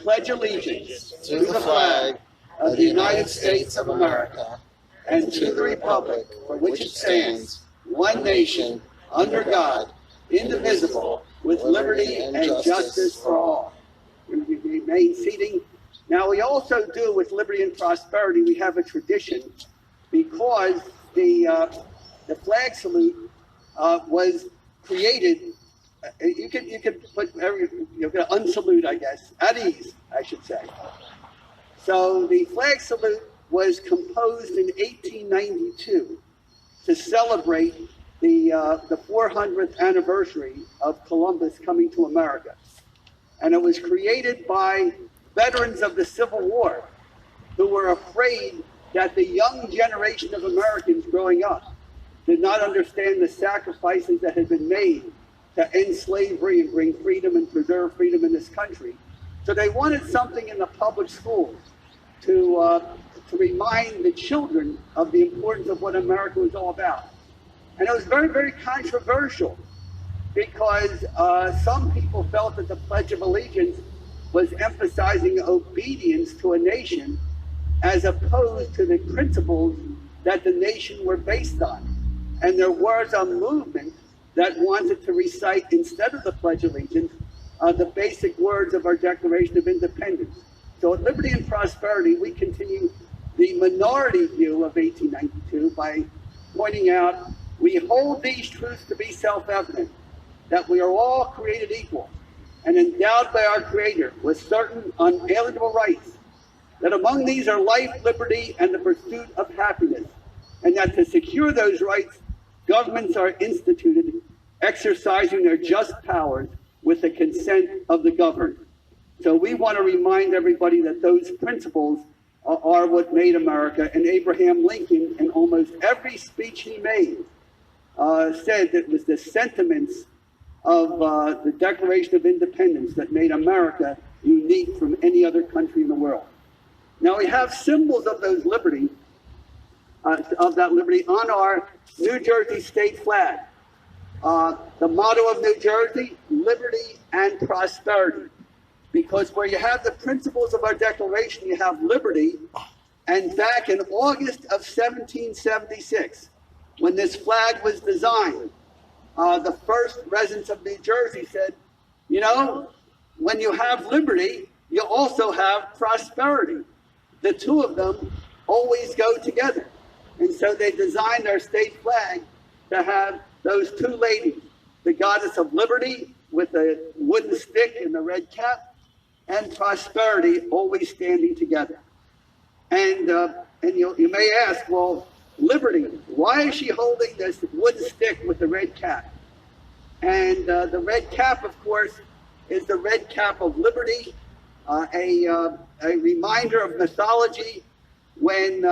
pledge allegiance to the flag of the United States of America and to the republic for which it stands, one nation, under God, indivisible, with liberty and justice for all. We remain seating. Now, we also do with liberty and prosperity, we have a tradition because the flag salute was created. You can put you're going to unsalute, I guess, at ease, I should say. So the flag salute was composed in 1892 to celebrate the 400th anniversary of Columbus coming to America. And it was created by veterans of the Civil War who were afraid that the young generation of Americans growing up did not understand the sacrifices that had been made to end slavery and bring freedom and preserve freedom in this country. So they wanted something in the public schools to remind the children of the importance of what America was all about. And it was very, very controversial because some people felt that the Pledge of Allegiance was emphasizing obedience to a nation as opposed to the principles that the nation were based on. And there was a movement that wanted to recite, instead of the Pledge of Allegiance, the basic words of our Declaration of Independence. So at Liberty and Prosperity, we continue the minority view of 1892 by pointing out, we hold these truths to be self-evident, that we are all created equal and endowed by our Creator with certain unalienable rights, that among these are life, liberty, and the pursuit of happiness, and that to secure those rights, governments are instituted, exercising their just powers with the consent of the governed. So we want to remind everybody that those principles are what made America, and Abraham Lincoln, in almost every speech he made, said that it was the sentiments of the Declaration of Independence that made America unique from any other country in the world. Now we have symbols of those liberty, of that liberty on our New Jersey state flag. The motto of New Jersey, liberty and prosperity. Because where you have the principles of our Declaration, you have liberty. And back in August of 1776, when this flag was designed, the first residents of New Jersey said, you know, when you have liberty, you also have prosperity. The two of them always go together. And so they designed our state flag to have those two ladies, the goddess of liberty with a wooden stick and the red cap, and prosperity always standing together. And you may ask, well, liberty, why is she holding this wooden stick with the red cap? And the red cap, of course, is the red cap of liberty, a reminder of mythology when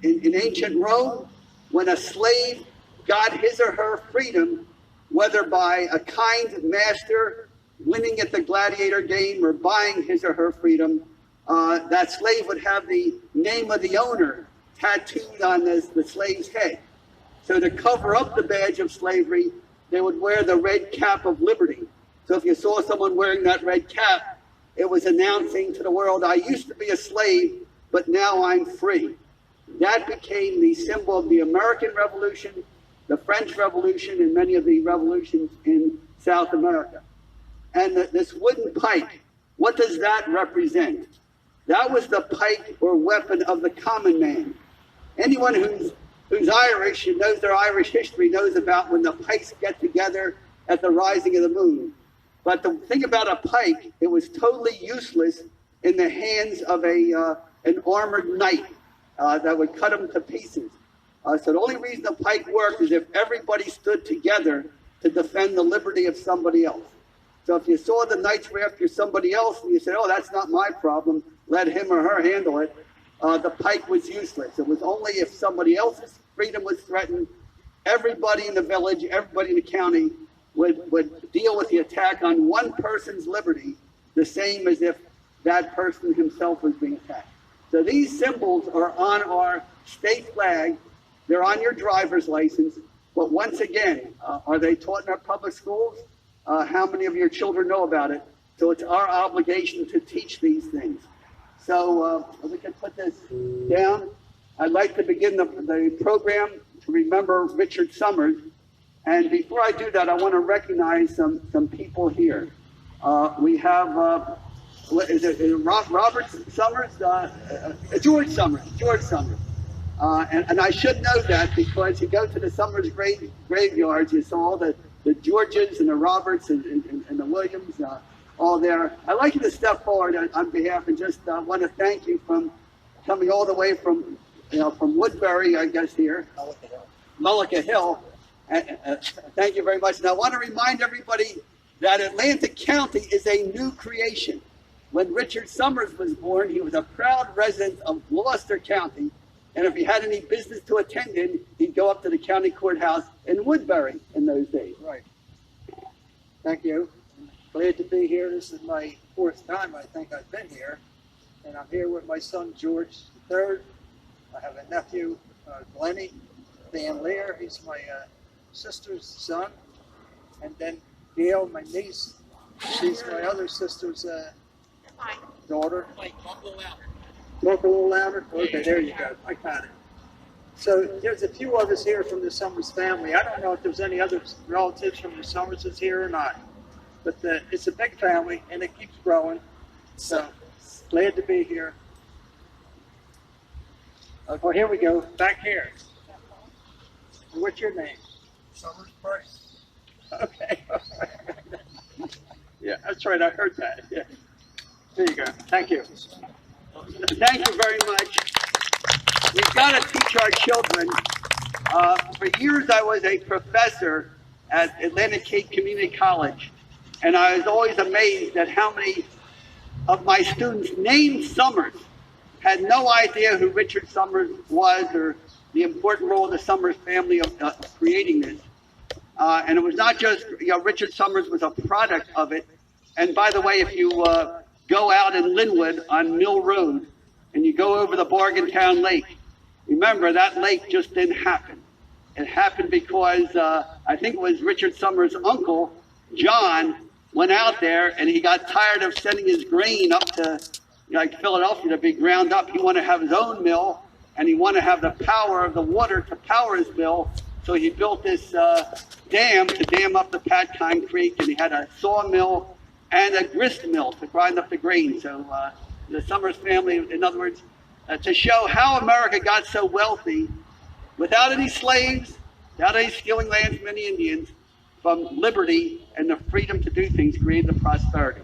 in ancient Rome, when a slave got his or her freedom, whether by a kind master winning at the gladiator game or buying his or her freedom, that slave would have the name of the owner tattooed on the slave's head. So to cover up the badge of slavery, they would wear the red cap of liberty. So if you saw someone wearing that red cap, it was announcing to the world, I used to be a slave, but now I'm free. That became the symbol of the American Revolution, the French Revolution, and many of the revolutions in South America. And this wooden pike, what does that represent? That was the pike or weapon of the common man. Anyone who's Irish and knows their Irish history knows about when the pikes get together at the rising of the moon. But the thing about a pike, it was totally useless in the hands of an armored knight that would cut them to pieces. So the only reason the pike worked is if everybody stood together to defend the liberty of somebody else. So if you saw the knights were after somebody else and you said, oh, that's not my problem, let him or her handle it, the pike was useless. It was only if somebody else's freedom was threatened, everybody in the village, everybody in the county would deal with the attack on one person's liberty the same as if that person himself was being attacked. So these symbols are on our state flag. They're on your driver's license. But once again, are they taught in our public schools? How many of your children know about it? So it's our obligation to teach these things. So we can put this down. I'd like to begin the program to remember Richard Summers. And before I do that, I want to recognize some people here. We have, Robert Summers? George Summers. And I should know that because you go to the Summers graveyards, you saw the Georges and the Roberts and the Williams all there. I'd like you to step forward on behalf and just want to thank you from coming all the way from Woodbury, I guess here, Mullica Hill. Thank you very much. And I want to remind everybody that Atlantic County is a new creation. When Richard Summers was born, he was a proud resident of Gloucester County. And if he had any business to attend in, he'd go up to the county courthouse in Woodbury in those days. Right. Thank you. Glad to be here. This is my 4th time, I think, I've been here. And I'm here with my son, George III. I have a nephew, Glennie, Dan Lear. He's my sister's son. And then Gail, my niece. She's my other sister's daughter. Talk a little louder? Okay, there you go. I got it. So there's a few of us here from the Summers family. I don't know if there's any other relatives from the Summerses here or not. But it's a big family, and it keeps growing. So glad to be here. Oh, here we go. Back here. What's your name? Summers Price. Okay. Yeah, that's right. I heard that. Yeah. There you go. Thank you. Thank you very much. We've got to teach our children. For years, I was a professor at Atlantic Cape Community College, and I was always amazed at how many of my students named Summers had no idea who Richard Summers was or the important role of the Summers family of creating this. And it was not just, Richard Summers was a product of it. And by the way, if you go out in Linwood on Mill Road and you go over the Bargaintown Lake, remember that lake just didn't happen. It happened because I think it was Richard Summers' uncle, John, went out there and he got tired of sending his grain up to Philadelphia to be ground up. He wanted to have his own mill and he wanted to have the power of the water to power his mill. So he built this dam to dam up the Patcon Creek, and he had a sawmill and a grist mill to grind up the grain. So the Summers family, in other words, to show how America got so wealthy without any slaves, without any stealing land from any Indians, from liberty and the freedom to do things created the prosperity.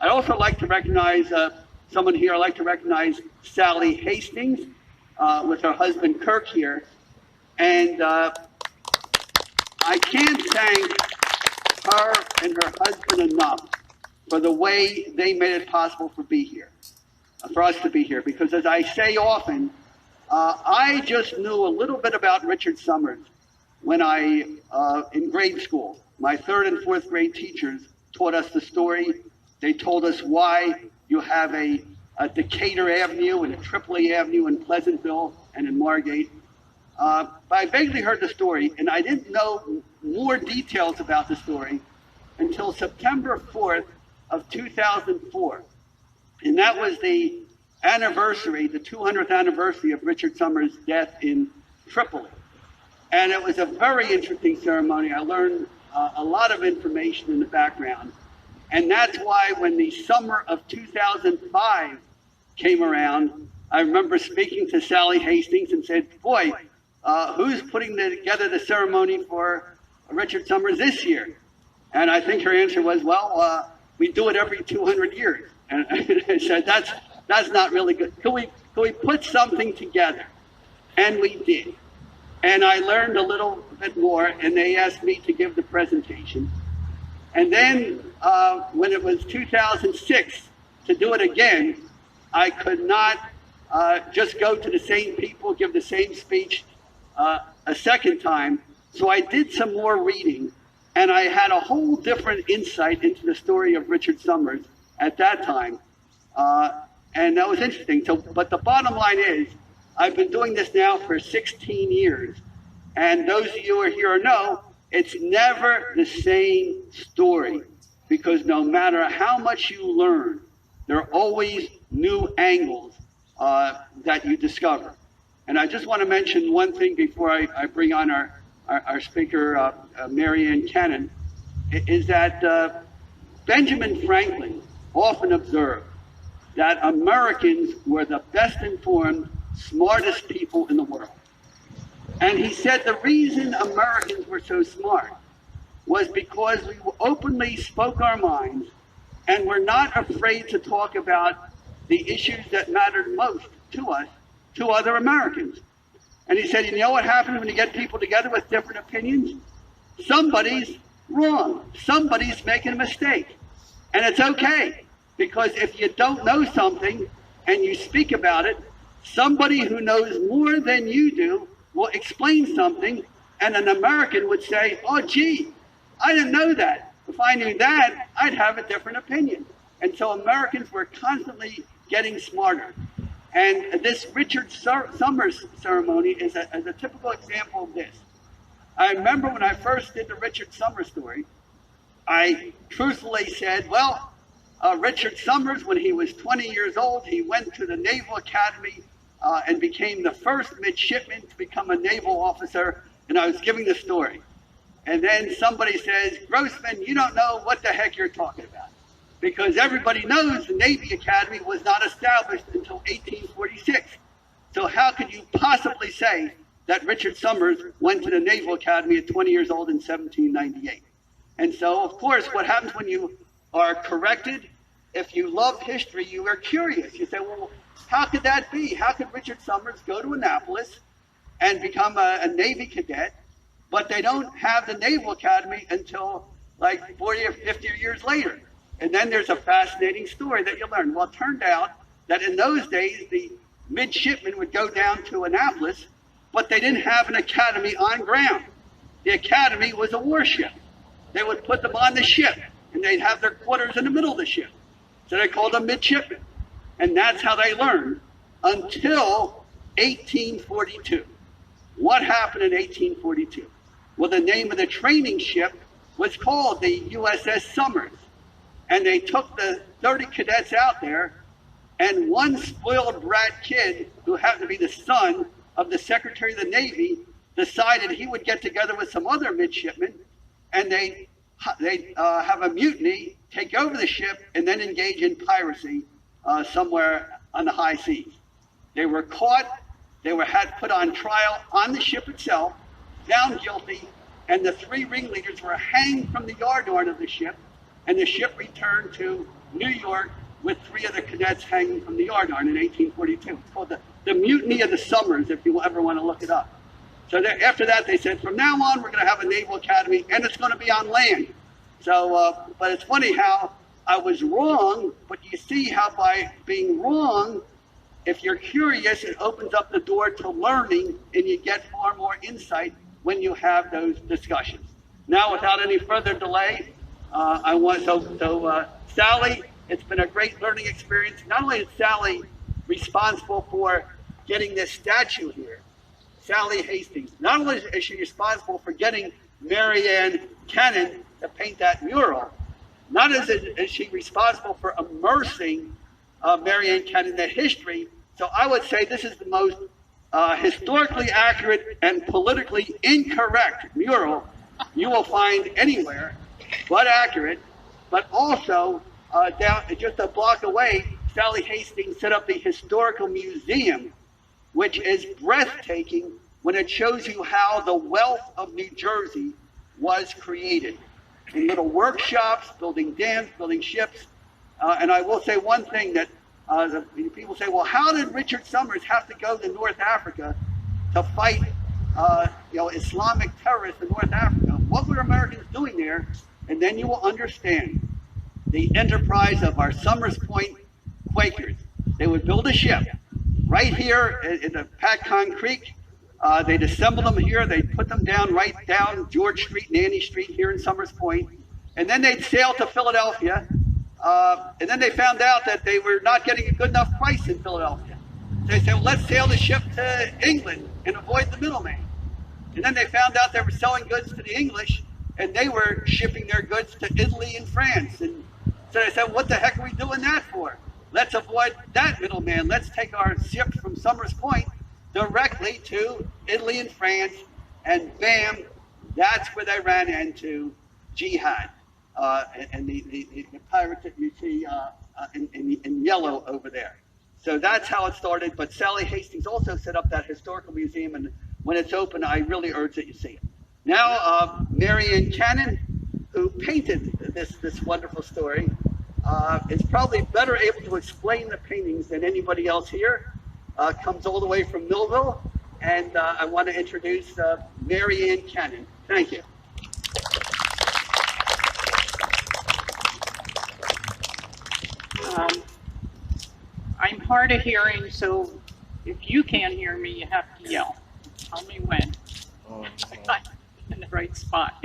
I'd also like to recognize someone here. I'd like to recognize Sally Hastings with her husband Kirk here. And I can't thank her and her husband enough for the way they made it possible for us to be here. Because as I say often, I just knew a little bit about Richard Summers when in grade school. My 3rd and 4th grade teachers taught us the story. They told us why you have a Decatur Avenue and a Tripoli Avenue in Pleasantville and in Margate. But I vaguely heard the story, and I didn't know more details about the story until September 4th of 2004. And that was the anniversary, the 200th anniversary of Richard Summers' death in Tripoli. And it was a very interesting ceremony. I learned a lot of information in the background. And that's why when the summer of 2005 came around, I remember speaking to Sally Hastings and said, boy, who's putting together the ceremony for Richard Summers this year? And I think her answer was, well, we do it every 200 years. And I said, that's not really good. Can we put something together? And we did. And I learned a little bit more, and they asked me to give the presentation. And then when it was 2006 to do it again, I could not just go to the same people, give the same speech a second time. So I did some more reading, and I had a whole different insight into the story of Richard Summers at that time. And that was interesting. But the bottom line is, I've been doing this now for 16 years. And those of you who are here know, it's never the same story. because no matter how much you learn, there are always new angles that you discover. And I just want to mention one thing before I bring on our speaker, Mary Ann Cannon, is that Benjamin Franklin often observed that Americans were the best informed, smartest people in the world. And he said the reason Americans were so smart was because we openly spoke our minds and were not afraid to talk about the issues that mattered most to us, to other Americans. And he said, you know what happens when you get people together with different opinions? Somebody's wrong. Somebody's making a mistake. And it's okay, because if you don't know something and you speak about it, somebody who knows more than you do will explain something, and an American would say, oh, gee, I didn't know that. If I knew that, I'd have a different opinion. And so Americans were constantly getting smarter. And this Richard Summers ceremony is a typical example of this. I remember when I first did the Richard Summers story, I truthfully said, well, Richard Summers, when he was 20 years old, he went to the Naval Academy and became the first midshipman to become a naval officer, and I was giving the story. And then somebody says, Grossman, you don't know what the heck you're talking about, because everybody knows the Navy Academy was not established until 1846. So how could you possibly say that Richard Summers went to the Naval Academy at 20 years old in 1798? And so, of course, what happens when you are corrected, if you love history, you are curious. You say, well, how could that be? How could Richard Summers go to Annapolis and become a Navy cadet, but they don't have the Naval Academy until like 40 or 50 years later? And then there's a fascinating story that you learn. Well, it turned out that in those days, the midshipmen would go down to Annapolis, but they didn't have an academy on ground. The academy was a warship. They would put them on the ship, and they'd have their quarters in the middle of the ship. So they called them midshipmen. And that's how they learned until 1842. What happened in 1842? Well, the name of the training ship was called the USS Summers. And they took the 30 cadets out there, and one spoiled brat kid who happened to be the son of the Secretary of the Navy decided he would get together with some other midshipmen, and they have a mutiny, take over the ship, and then engage in piracy somewhere on the high seas. They were caught, they had put on trial on the ship itself, found guilty, and the 3 ringleaders were hanged from the yardarm of the ship, and the ship returned to New York with 3 of the cadets hanging from the yardarm in 1842. It's called the Mutiny of the Summers, if you ever want to look it up. So after that, they said, from now on, we're going to have a Naval Academy, and it's going to be on land. So, but it's funny how I was wrong, but you see how by being wrong, if you're curious, it opens up the door to learning, and you get far more insight when you have those discussions. Now, without any further delay, Sally, it's been a great learning experience. Not only is Sally responsible for getting this statue here, Sally Hastings, not only is she responsible for getting Mary Ann Cannon to paint that mural, not is she responsible for immersing Mary Ann Cannon in the history. So I would say this is the most historically accurate and politically incorrect mural you will find anywhere, but accurate. But also, down just a block away, Sally Hastings set up the Historical Museum, which is breathtaking when it shows you how the wealth of New Jersey was created. In little workshops, building dams, building ships. And I will say one thing that people say, well, how did Richard Summers have to go to North Africa to fight Islamic terrorists in North Africa? What were Americans doing there? And then you will understand the enterprise of our Summers Point Quakers. They would build a ship right here in the Patcon Creek. They'd assemble them here. They'd put them down right down George Street and Annie Street here in Summers Point. And then they'd sail to Philadelphia. And then they found out that they were not getting a good enough price in Philadelphia. So they said, well, let's sail the ship to England and avoid the middleman. And then they found out they were selling goods to the English, and they were shipping their goods to Italy and France. And so they said, what the heck are we doing that for? Let's avoid that middleman. Let's take our ships from Summers Point directly to Italy and France, and bam, that's where they ran into jihad and the pirates that you see in yellow over there. So that's how it started. But Sally Hastings also set up that historical museum, and when it's open, I really urge that you see it. Now, Marianne Cannon, who painted this wonderful story, is probably better able to explain the paintings than anybody else here. Comes all the way from Millville, and I want to introduce Marianne Cannon. Thank you. I'm hard of hearing, so if you can't hear me, you have to yell. Tell me when. I'm in the right spot.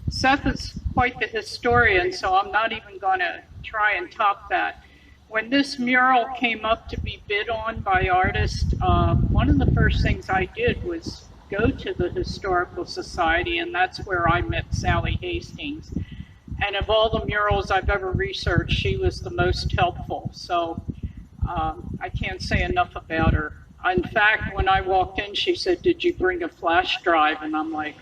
Seth is quite the historian, so I'm not even going to try and top that. When this mural came up to be bid on by artists, one of the first things I did was go to the Historical Society, and that's where I met Sally Hastings. And of all the murals I've ever researched, she was the most helpful. So I can't say enough about her. In fact, when I walked in, she said, "Did you bring a flash drive?" And I'm like,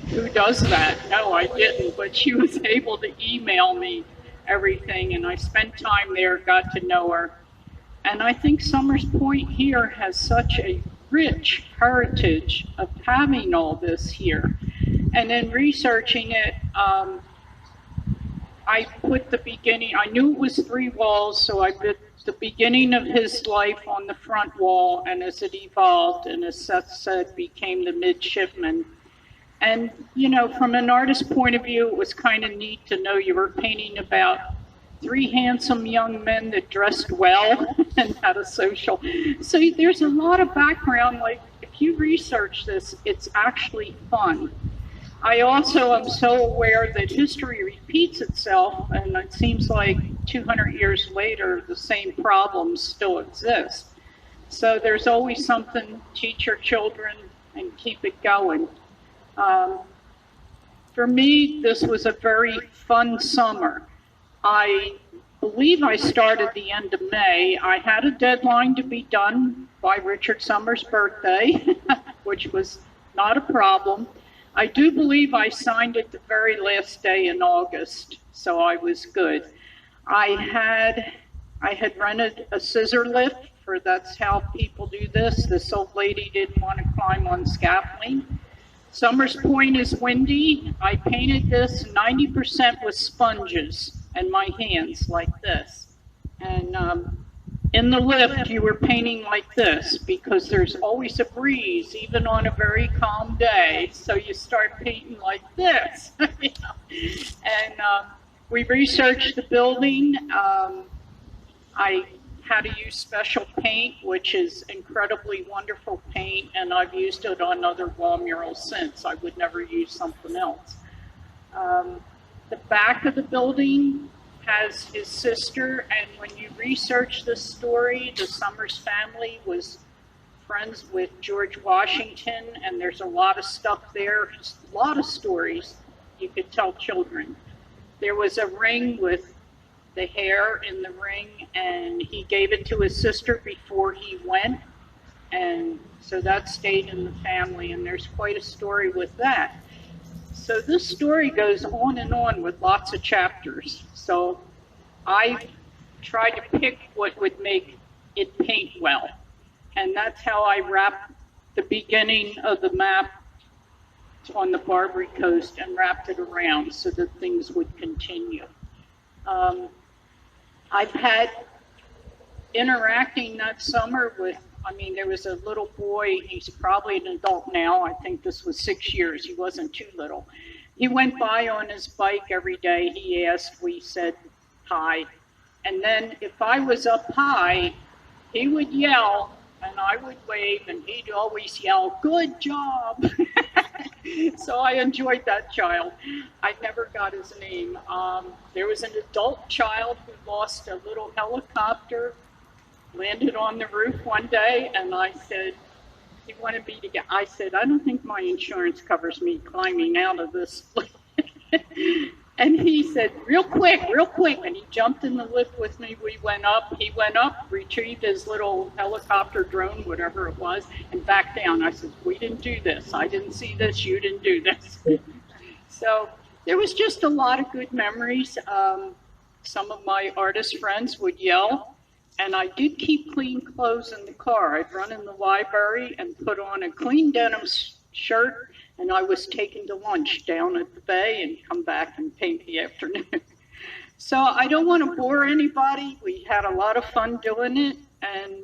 who does that? No, I didn't. But she was able to email me everything, and I spent time there, got to know her. And I think Summers Point here has such a rich heritage of having all this here. And in researching it, I put the beginning, I knew it was 3 walls, so I put the beginning of his life on the front wall, and as it evolved, and as Seth said, became the midshipman. And, you know, from an artist's point of view, it was kind of neat to know you were painting about 3 handsome young men that dressed well and had a social. So there's a lot of background. Like, if you research this, it's actually fun. I also am so aware that history repeats itself, and it seems like 200 years later, the same problems still exist. So there's always something, teach your children and keep it going. For me, this was a very fun summer. I believe I started the end of May. I had a deadline to be done by Richard Summers' birthday, which was not a problem. I do believe I signed it the very last day in August, so I was good. I had rented a scissor lift, for that's how people do this. This old lady didn't want to climb on scaffolding. Summers Point is windy. I painted this 90% with sponges and my hands like this. And in the lift, you were painting like this because there's always a breeze, even on a very calm day. So you start painting like this. You know? And we researched the building. I had to use special paint, which is incredibly wonderful paint, and I've used it on other wall murals since. I would never use something else. The back of the building has his sister, and when you research this story, the Summers family was friends with George Washington, and there's a lot of stuff there, just a lot of stories you could tell children. There was a ring with the hair in the ring, and he gave it to his sister before he went, and so that stayed in the family, and there's quite a story with that. So this story goes on and on with lots of chapters. So I tried to pick what would make it paint well, and that's how I wrapped the beginning of the map on the Barbary Coast and wrapped it around so that things would continue. I've had interacting that summer with, I mean, there was a little boy, he's probably an adult now, I think this was 6 years, he wasn't too little. He went by on his bike every day, he asked, we said hi. And then if I was up high, he would yell and I would wave and he'd always yell, "Good job." So I enjoyed that child. I never got his name. There was an adult child who lost a little helicopter, landed on the roof one day, and I said, He wanted me to get, I said, I don't think my insurance covers me climbing out of this. And he said, real quick, and he jumped in the lift with me. We went up, he went up, retrieved his little helicopter drone, whatever it was, and back down. I said, we didn't do this. I didn't see this, you didn't do this. So there was just a lot of good memories. Some of my artist friends would yell, and I did keep clean clothes in the car. I'd run in the library and put on a clean denim shirt, and I was taken to lunch down at the bay and come back and paint the afternoon. So I don't want to bore anybody. We had a lot of fun doing it, and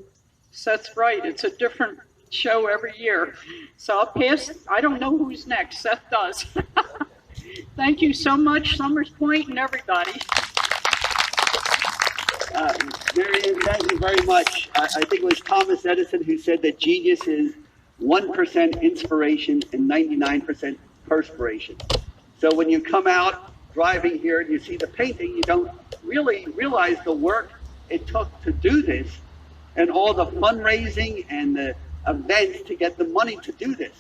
Seth's right. It's a different show every year. So I'll pass. I don't know who's next. Seth does. Thank you so much, Summers Point and everybody. Marion, thank you very much. I think it was Thomas Edison who said that genius is 1% inspiration and 99% perspiration. So when you come out driving here and you see the painting, you don't really realize the work it took to do this and all the fundraising and the events to get the money to do this.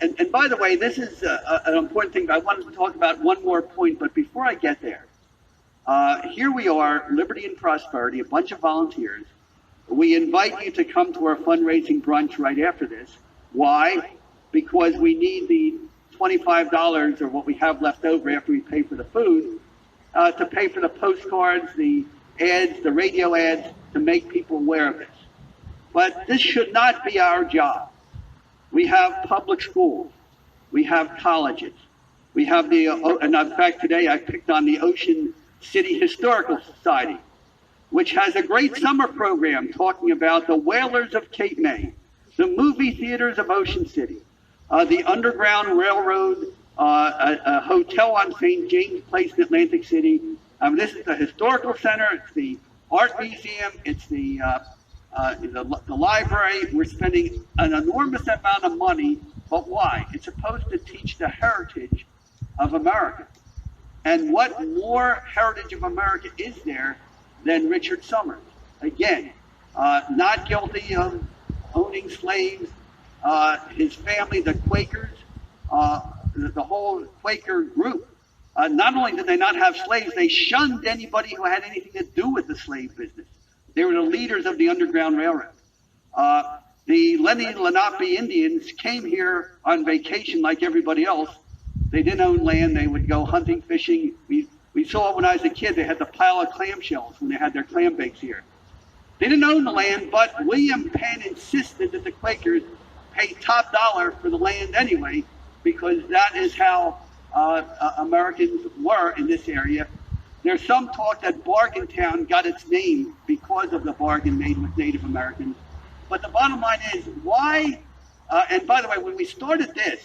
And by the way, this is an important thing. I wanted to talk about one more point, but before I get there, here we are, Liberty and Prosperity, a bunch of volunteers. We invite you to come to our fundraising brunch right after this. Why? Because we need the $25 or what we have left over after we pay for the food to pay for the postcards, the ads, the radio ads, to make people aware of this. But this should not be our job. We have public schools. We have colleges. We have the, and in fact today I picked on the Ocean City Historical Society, which has a great summer program talking about the whalers of Cape May, the movie theaters of Ocean City, the Underground Railroad, a hotel on St. James Place in Atlantic City. This is the historical center, it's the art museum, it's the library. We're spending an enormous amount of money, but why? It's supposed to teach the heritage of America. And what more heritage of America is there than Richard Somers? Again, not guilty of owning slaves. His family, the Quakers, the whole Quaker group, not only did they not have slaves, they shunned anybody who had anything to do with the slave business. They were the leaders of the Underground Railroad. The Lenni Lenape Indians came here on vacation like everybody else. They didn't own land. They would go hunting, fishing. We saw when I was a kid, they had the pile of clamshells when they had their clam bakes here. They didn't own the land, but William Penn insisted that the Quakers pay top dollar for the land anyway, because that is how Americans were in this area. There's some talk that Bargain Town got its name because of the bargain made with Native Americans. But the bottom line is, why, and by the way, when we started this,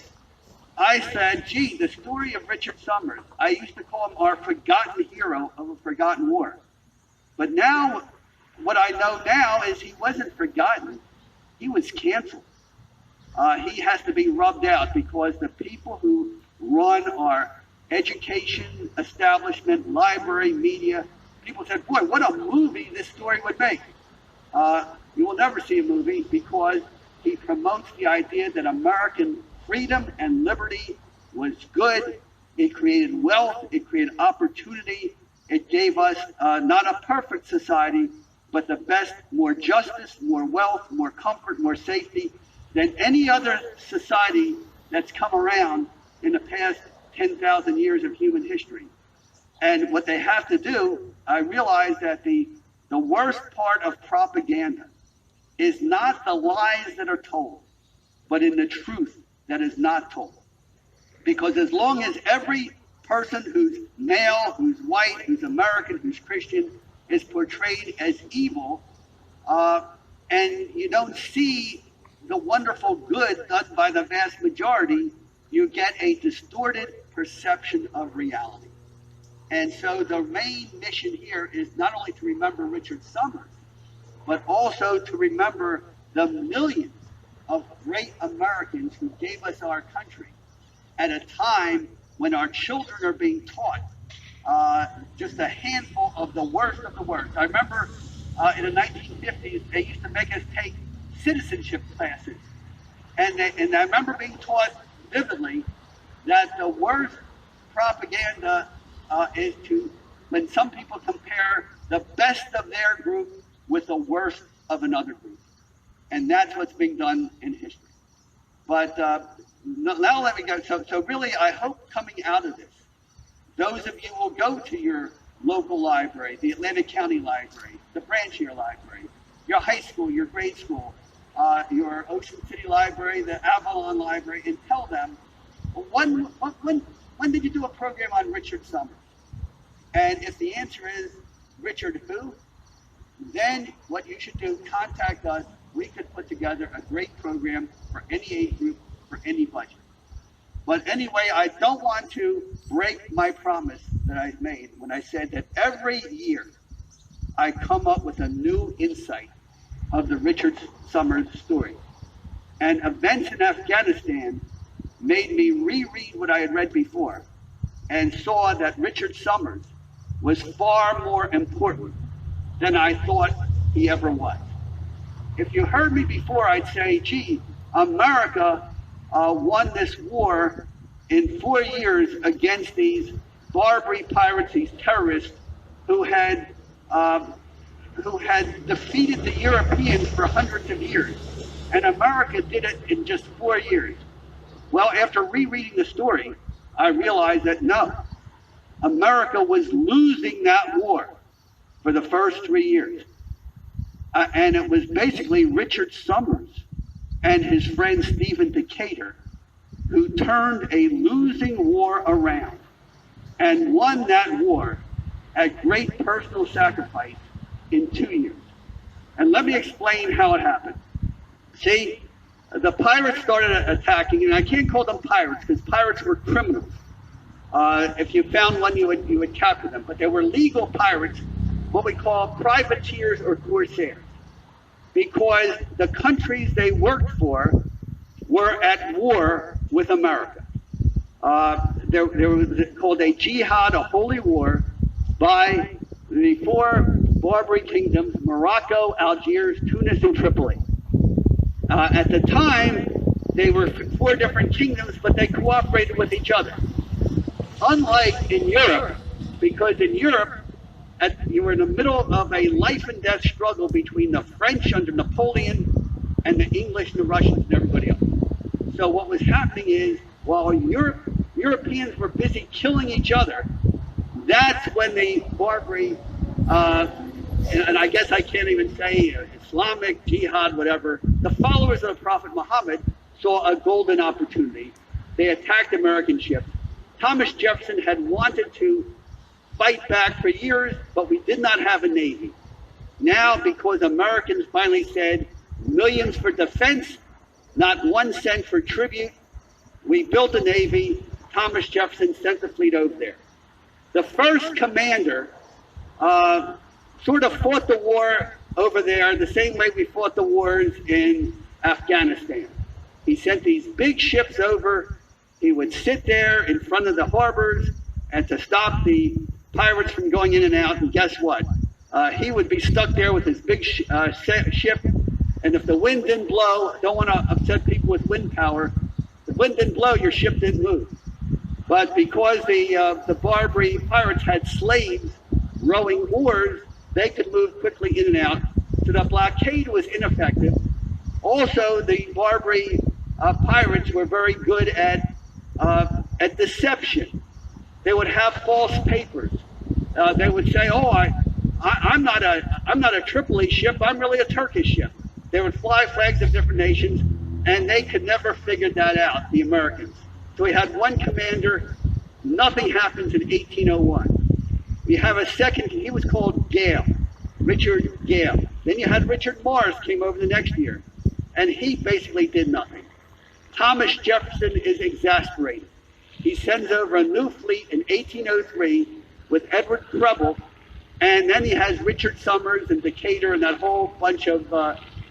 I said, gee, the story of Richard Somers, I used to call him our forgotten hero of a forgotten war. But now, what I know now is he wasn't forgotten, he was canceled. He has to be rubbed out because the people who run our education establishment, library, media, people said, boy, what a movie this story would make. You will never see a movie because he promotes the idea that American freedom and liberty was good. It created wealth. It created opportunity. It gave us not a perfect society, but the best, more justice, more wealth, more comfort, more safety than any other society that's come around in the past 10,000 years of human history. And what they have to do, I realize that the worst part of propaganda is not the lies that are told, but in the truth that is not told. Because as long as every person who's male, who's white, who's American, who's Christian, is portrayed as evil, and you don't see the wonderful good done by the vast majority, you get a distorted perception of reality. And so the main mission here is not only to remember Richard Somers, but also to remember the millions of great Americans who gave us our country at a time when our children are being taught just a handful of the worst of the worst. I remember in the 1950s, they used to make us take citizenship classes. And I remember being taught vividly that the worst propaganda is when some people compare the best of their group with the worst of another group. And that's what's being done in history. But now let me go. So really, I hope coming out of this, those of you will go to your local library, the Atlantic County Library, the Branchier Library, your high school, your grade school, your Ocean City Library, the Avalon Library, and tell them, when did you do a program on Richard Summers? And if the answer is Richard who, then what you should do, contact us. We could put together a great program for any age group, for any budget. But anyway, I don't want to break my promise that I made when I said that every year I come up with a new insight of the Richard Summers story. And events in Afghanistan made me reread what I had read before and saw that Richard Summers was far more important than I thought he ever was. If you heard me before, I'd say, gee, America won this war in 4 years against these Barbary pirates, these terrorists who had defeated the Europeans for hundreds of years. And America did it in just 4 years. Well, after rereading the story, I realized that no, America was losing that war for the first 3 years. And it was basically Richard Summers and his friend Stephen Decatur who turned a losing war around and won that war at great personal sacrifice in 2 years. And let me explain how it happened. See, the pirates started attacking, and I can't call them pirates because pirates were criminals. If you found one, you would capture them. But they were legal pirates, what we call privateers or corsairs, because the countries they worked for were at war with America. There was called a jihad, a holy war, by the 4 Barbary Kingdoms, Morocco, Algiers, Tunis, and Tripoli. At the time, they were 4 different kingdoms, but they cooperated with each other. Unlike in Europe, because in Europe, you were in the middle of a life and death struggle between the French under Napoleon and the English and the Russians and everybody else. So what was happening is, while Europeans were busy killing each other, that's when the Barbary, and I guess I can't even say Islamic, jihad, whatever, the followers of the Prophet Muhammad saw a golden opportunity. They attacked American ships. Thomas Jefferson had wanted to fight back for years, but we did not have a navy. Now, because Americans finally said millions for defense, not 1 cent for tribute, we built a navy. Thomas Jefferson sent the fleet over there. The first commander sort of fought the war over there the same way we fought the wars in Afghanistan. He sent these big ships over. He would sit there in front of the harbors and to stop the pirates from going in and out. And guess what? He would be stuck there with his big ship. And if the wind didn't blow, don't want to upset people with wind power, the wind didn't blow, your ship didn't move. But because the Barbary pirates had slaves rowing oars, they could move quickly in and out. So the blockade was ineffective. Also, the Barbary pirates were very good at deception. They would have false papers. They would say, "Oh, I'm not a Tripoli ship. I'm really a Turkish ship." They would fly flags of different nations, and they could never figure that out, the Americans. So we had one commander. Nothing happens in 1801. We have a second. He was called Gale, Richard Gale. Then you had Richard Morris came over the next year, and he basically did nothing. Thomas Jefferson is exasperated. He sends over a new fleet in 1803 with Edward Preble, and then he has Richard Summers and Decatur and that whole bunch of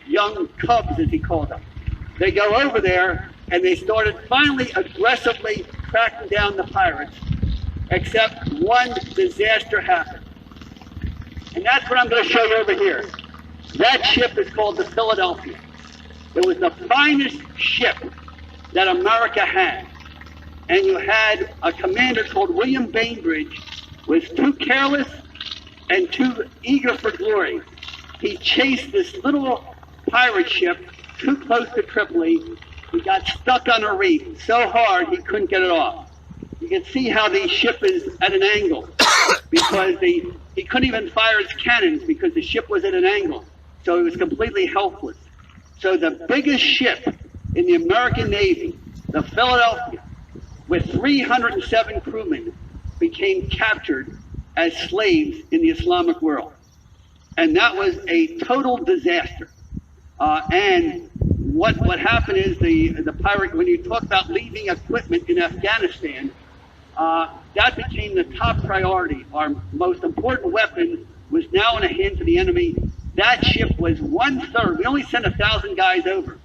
young cubs, as he called them. They go over there, and they started finally aggressively cracking down the pirates, except one disaster happened. And that's what I'm going to show you over here. That ship is called the Philadelphia. And what happened is, when the Americans got to New York, they had to cross the Atlantic. And It was the finest ship that America had. And you had a commander called William Bainbridge, was too careless and too eager for glory. He chased this little pirate ship too close to Tripoli. He got stuck on a reef so hard he couldn't get it off. You can see how the ship is at an angle because he couldn't even fire his cannons because the ship was at an angle. So he was completely helpless. So the biggest ship in the American Navy, the Philadelphia, with 307 crewmen, became captured as slaves in the Islamic world. And that was a total disaster. And what happened is the pirate, when you talk about leaving equipment in Afghanistan, that became the top priority. Our most important weapon was now in the hands of the enemy. That ship was 1/3. We only sent 1,000 guys over.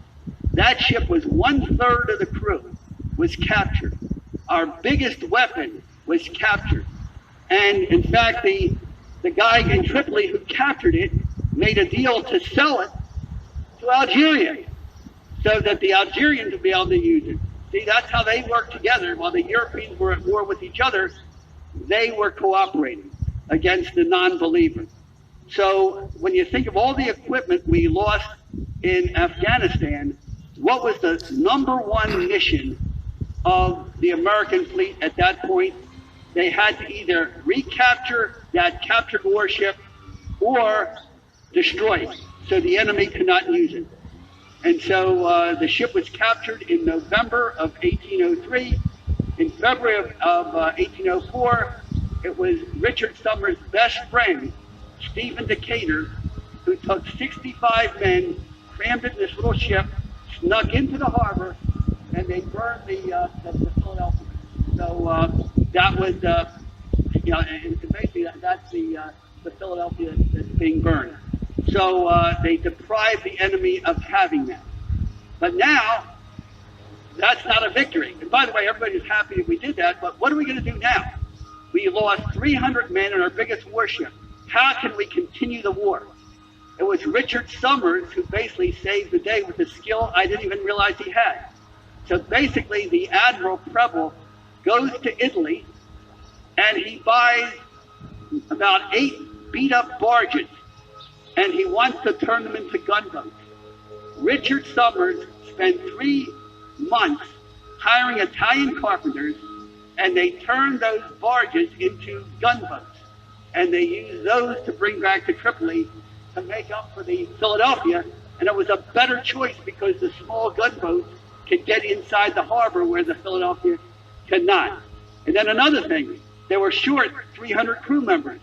That ship was 1/3 of the crew was captured. Our biggest weapon was captured. And in fact, the guy in Tripoli who captured it made a deal to sell it to Algeria so that the Algerians would be able to use it. See, that's how they worked together. While the Europeans were at war with each other, they were cooperating against the non-believers. So when you think of all the equipment we lost in Afghanistan, what was the #1 mission of the American fleet at that point? They had to either recapture that captured warship or destroy it so the enemy could not use it. And so the ship was captured in November of 1803. In February of 1804, it was Richard Summer's best friend, Stephen Decatur, who took 65 men, crammed it in this little ship, snuck into the harbor, and they burned the Philadelphia. So that was, and basically that's the Philadelphia that's being burned. So they deprived the enemy of having that. But now, that's not a victory. And by the way, everybody's happy that we did that, but what are we going to do now? We lost 300 men in our biggest warship. How can we continue the war? It was Richard Summers who basically saved the day with a skill I didn't even realize he had. So basically, the Admiral Preble goes to Italy and he buys about 8 beat-up barges and he wants to turn them into gunboats. Richard Summers spent 3 months hiring Italian carpenters, and they turned those barges into gunboats. And they used those to bring back to Tripoli to make up for the Philadelphia. And it was a better choice because the small gunboats could get inside the harbor where the Philadelphia could not. And then another thing, they were short 300 crew members.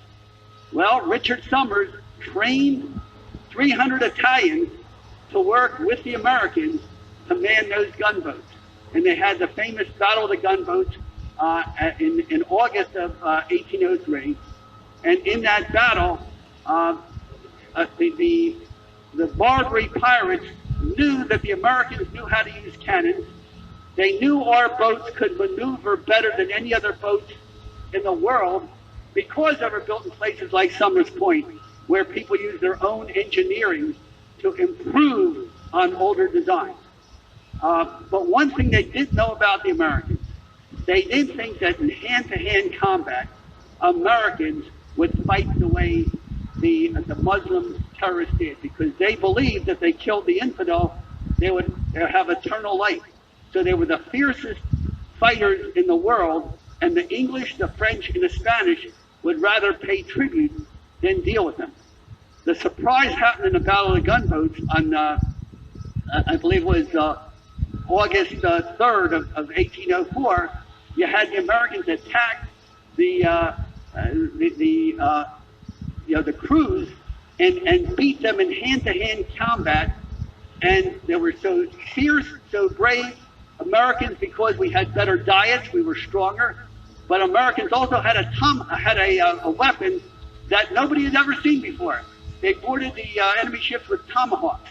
Well, Richard Summers trained 300 Italians to work with the Americans to man those gunboats. And they had the famous Battle of the Gunboats in August of 1803. And in that battle, the Barbary pirates knew that the Americans knew how to use cannons. They knew our boats could maneuver better than any other boats in the world because they were built in places like Summers Point, where people use their own engineering to improve on older designs. But one thing they did know about the Americans, they did think that in hand-to-hand combat, Americans would fight the way the Muslim terrorists did, because they believed that if they killed the infidel, they would have eternal life. So they were the fiercest fighters in the world, and the English, the French, and the Spanish would rather pay tribute than deal with them. The surprise happened in the Battle of the Gunboats on, I believe it was August 3rd of 1804. You had the Americans attack the crews and beat them in hand-to-hand combat. And they were so fierce, so brave. Americans, because we had better diets, we were stronger. But Americans also had a weapon that nobody had ever seen before. They boarded the enemy ships with tomahawks.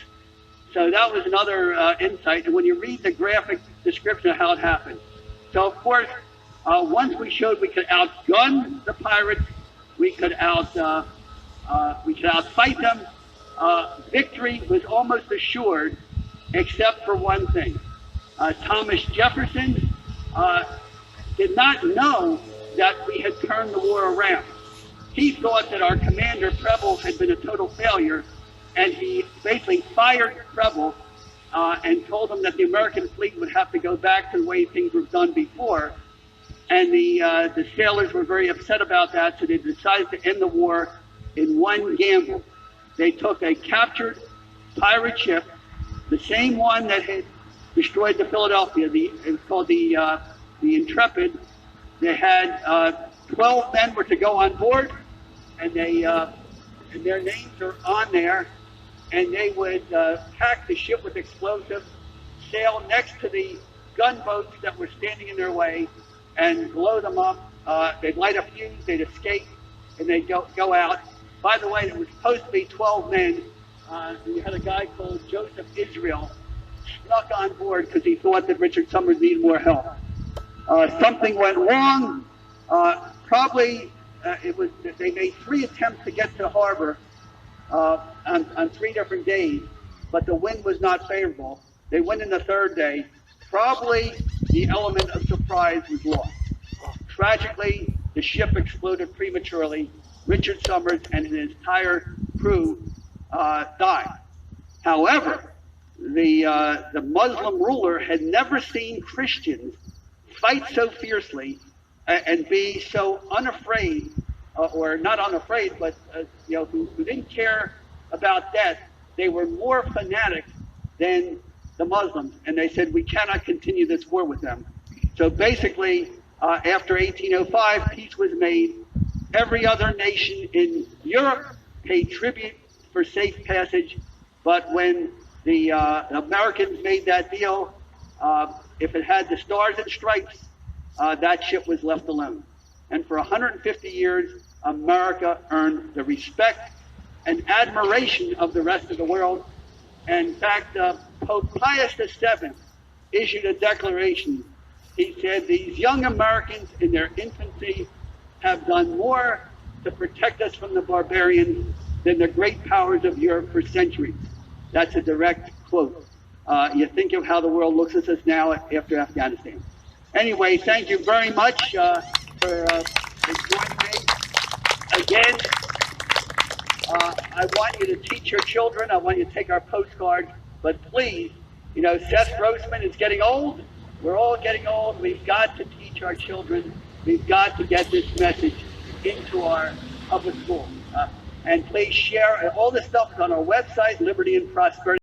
So that was another insight. And when you read the graphic description of how it happened. So of course, once we showed we could outgun the pirates, we could outfight them. Victory was almost assured. except for one thing. Thomas Jefferson did not know that we had turned the war around. He thought that our commander, Preble, had been a total failure, and he basically fired Preble and told him that the American fleet would have to go back to the way things were done before. And the sailors were very upset about that, so they decided to end the war in one gamble. They took a captured pirate ship, the same one that had destroyed the Philadelphia. It was called the Intrepid. They had 12 men were to go on board, and their names are on there. And they would pack the ship with explosives, sail next to the gunboats that were standing in their way, and blow them up. They'd light a fuse, they'd escape, and they'd go out. By the way, there was supposed to be 12 men. You had a guy called Joseph Israel snuck on board because he thought that Richard Somers needed more help. Something went wrong. They made 3 attempts to get to the harbor on 3 different days, but the wind was not favorable. They went in the 3rd day. Probably the element of surprise was lost. Tragically, the ship exploded prematurely. Richard Somers and his entire crew died. However, the Muslim ruler had never seen Christians fight so fiercely and be so unafraid, or not unafraid, but who didn't care about death. They were more fanatic than the Muslims, and they said, we cannot continue this war with them. So basically, after 1805, peace was made. Every other nation in Europe paid tribute for safe passage, but when the Americans made that deal, if it had the stars and stripes, that ship was left alone. And for 150 years, America earned the respect and admiration of the rest of the world. And in fact, Pope Pius VII issued a declaration. He said, these young Americans in their infancy have done more to protect us from the barbarians than the great powers of Europe for centuries. That's a direct quote. You think of how the world looks at us now after Afghanistan. Anyway, thank you very much for joining me. Again, I want you to teach your children. I want you to take our postcards. But please, Seth Grossman is getting old. We're all getting old. We've got to teach our children. We've got to get this message into our public schools. And please share. All this stuff is on our website, Liberty and Prosperity.